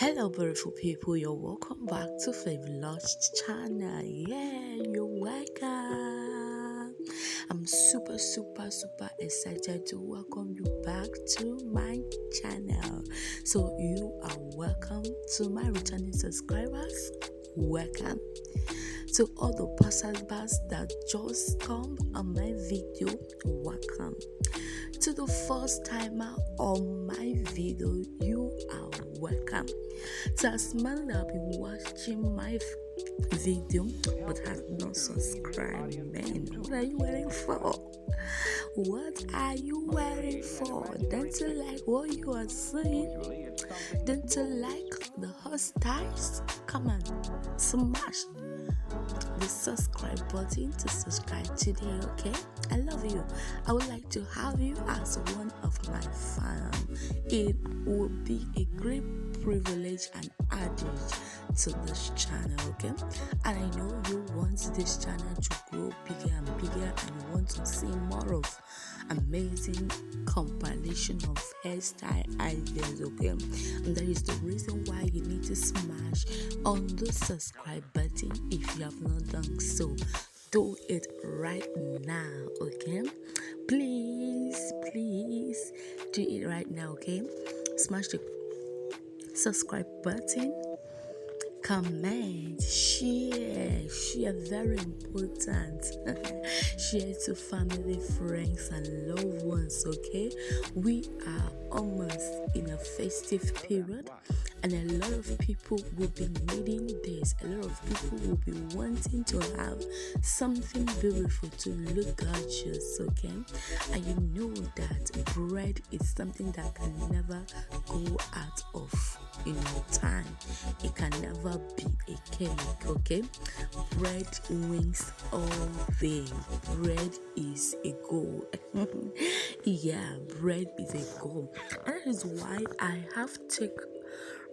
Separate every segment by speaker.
Speaker 1: Hello, beautiful people. You're welcome back to Fave Lush channel. Yeah, you're welcome. I'm super excited to welcome you back to my channel. So you are welcome to my returning subscribers. Welcome to all the passersby that just come on my video. Welcome to the first timer on my video. You are welcome. So as many that have been watching my video but have not subscribed, man, what are you waiting for? What are you waiting for? Don't you like what you are seeing? Don't you like the hairstyles? Come on, smash the subscribe button to subscribe today, okay? I love you. I would like to have you as one of my fans. It will be a great privilege and advantage to this channel, okay? And I know you want this channel to grow bigger and bigger, and you want to see more of amazing compilation of hairstyle ideas, okay? And that is the reason why you need to smash on the subscribe button if you have not done so. Do it right now, okay? Please do it right now, okay? Smash the subscribe button, comment, share, very important. Share to family, friends, and loved ones, okay? We are almost in a festive period, and a lot of people will be needing this. A lot of people will be wanting to have something beautiful to look gorgeous, okay? And you know that bread is something that can never go out of time. It can never be a cake, okay? Bread wins all day. Bread is a goal. Yeah, bread is a goal. And that is why I have taken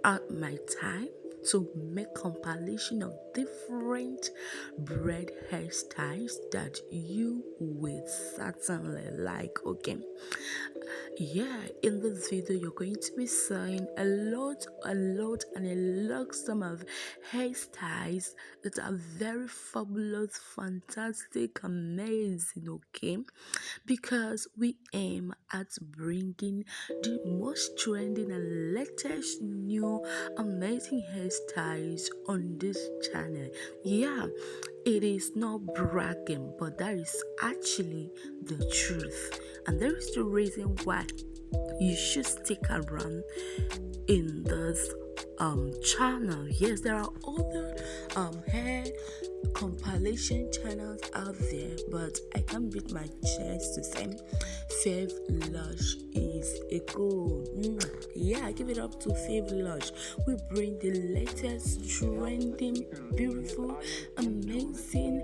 Speaker 1: out my time to make compilation of different braid hairstyles that you will certainly like, okay? Yeah, in this video you're going to be seeing a lot some of hairstyles that are very fabulous, fantastic, amazing, okay? Because we aim at bringing the most trending and latest new amazing hairstyles on this channel. Yeah, it is not bragging, but that is actually the truth, and there is the reason why you should stick around in this channel. Yes, there are other hair compilation channels out there, but I can't beat my chest to say Fave Lush is a goal. Yeah, give it up to Fave Lush. We bring the latest trending, beautiful, amazing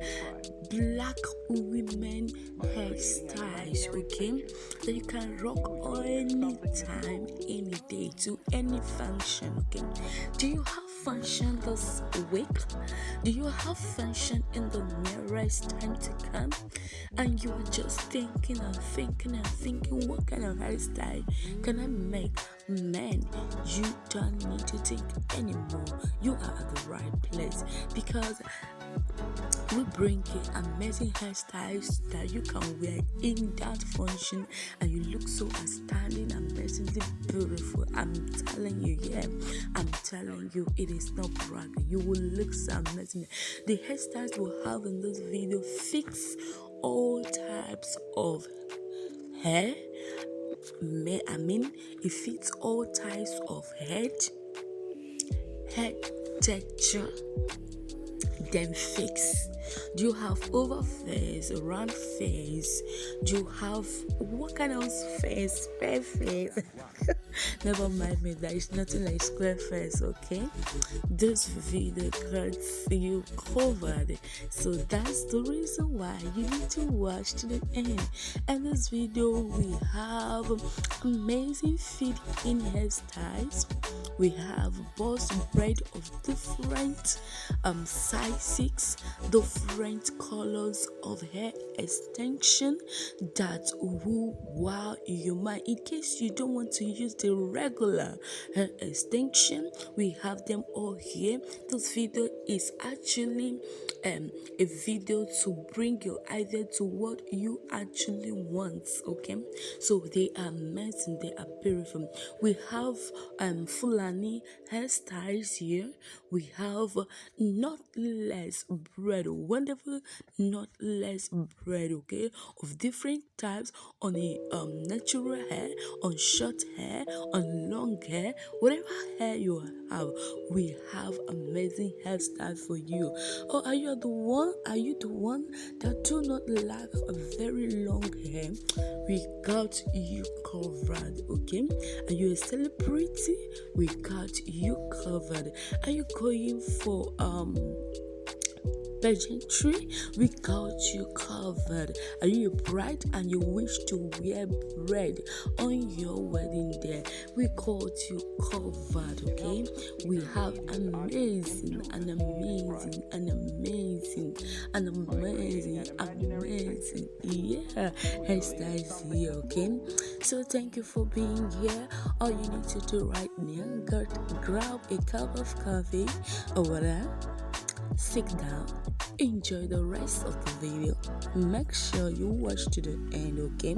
Speaker 1: black women hairstyles, okay? That you can rock anytime, any day, to any function, okay? Do you have function this week? Do you have function in the nearest time to come? And you are just thinking, what kind of hairstyle can I make? Man, you don't need to think anymore. You are at the right place, because we bring you amazing hairstyles that you can wear in that function, and you look so outstanding, amazingly beautiful. I'm telling you, it is not bragging. You will look so amazing. The hairstyles we'll have in this video fix all types of hair. It fits all types of head texture. Then fix. Do you have over face, round face? Do you have what kind of face? Square face? Never mind me, there is nothing like square face, okay? This video gets you covered, so that's the reason why you need to watch to the end. And this video we have amazing fit in hairstyles. We have boss braid of different sizes, different colors of hair extension that will wow your mind. In case you don't want to use the regular hair extension, we have them all here. This video is actually a video to bring your idea to what you actually want. Okay, so they are amazing, they are beautiful. We have Fulani hairstyles here. We have knotless braid, wonderful knotless braid, okay, of different types, on a natural hair, on short hair, on long hair, whatever hair you have, we have amazing hairstyles for you. Or are you the one? Are you the one that do not like a very long hair? We got you covered, okay? Are you a celebrity? We got you covered. Are you going for pageantry? We got you covered. Are you a bride and you wish to wear braid on your wedding day? We got you covered, okay? We have amazing hairstyles here, okay? So thank you for being here. All you need to do right now, grab a cup of coffee or whatever, sit down, enjoy the rest of the video. Make sure you watch to the end, okay?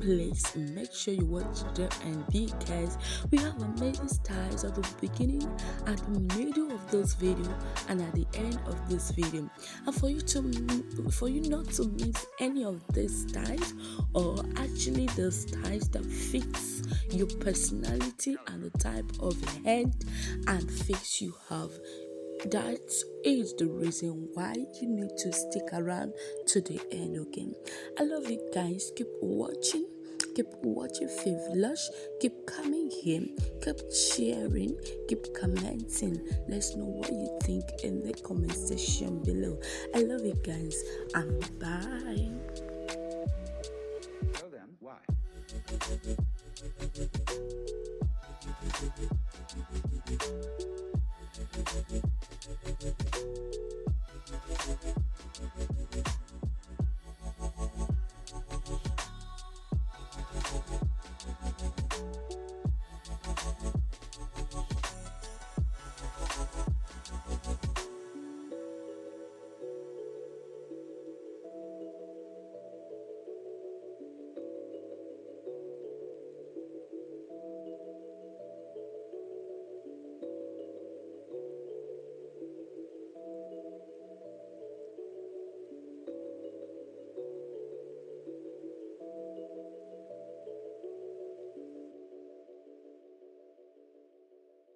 Speaker 1: Please make sure you watch to the end, because we have amazing styles at the beginning, at the middle of this video, and at the end of this video. And for you not to miss any of these styles, or actually the styles that fits your personality and the type of head and face you have, that is the reason why you need to stick around to the end, okay? I love you guys. Keep watching Fave Lush. Keep coming here, keep sharing, keep commenting. Let's know what you think in the comment section below. I love you guys, and bye.
Speaker 2: Tell them why.